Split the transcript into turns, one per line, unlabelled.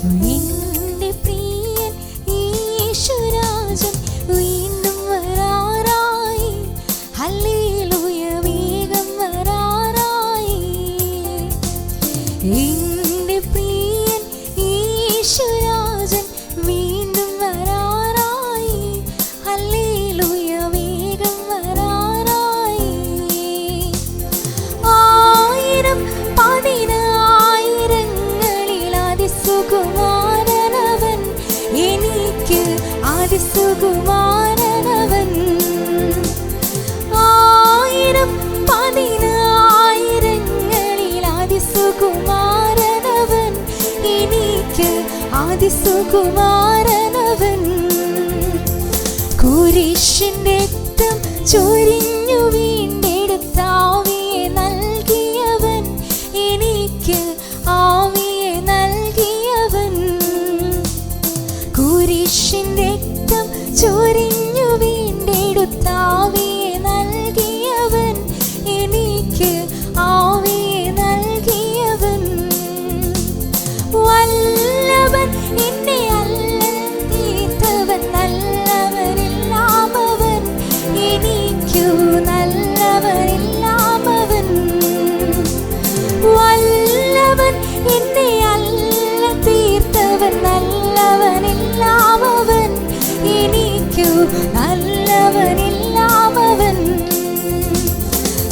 എൻ്റെ പ്രിയൻ യേശുരാജൻ വീണ്ടും വരാറായി. ഹല്ലേലൂയ വേഗം വരാറായി. എൻ്റെ പ്രിയൻ യേശുരാജൻ വീണ്ടും വരാറായി. ഹല്ലേലൂയ വേഗം വരാറായി. ആയിരം പതിനായിരങ്ങളിൽ അതിസുകുമാരനവൻ, എനിക്ക് അതിസുകുമാരനവൻ. ആയിരം പതിനായിരങ്ങളിൽ അതിസുകുമാരനവൻ, എനിക്ക് അതിസുകുമാരനവൻ. കുരിശിൻ രക്തം ചൊരിഞ്ഞ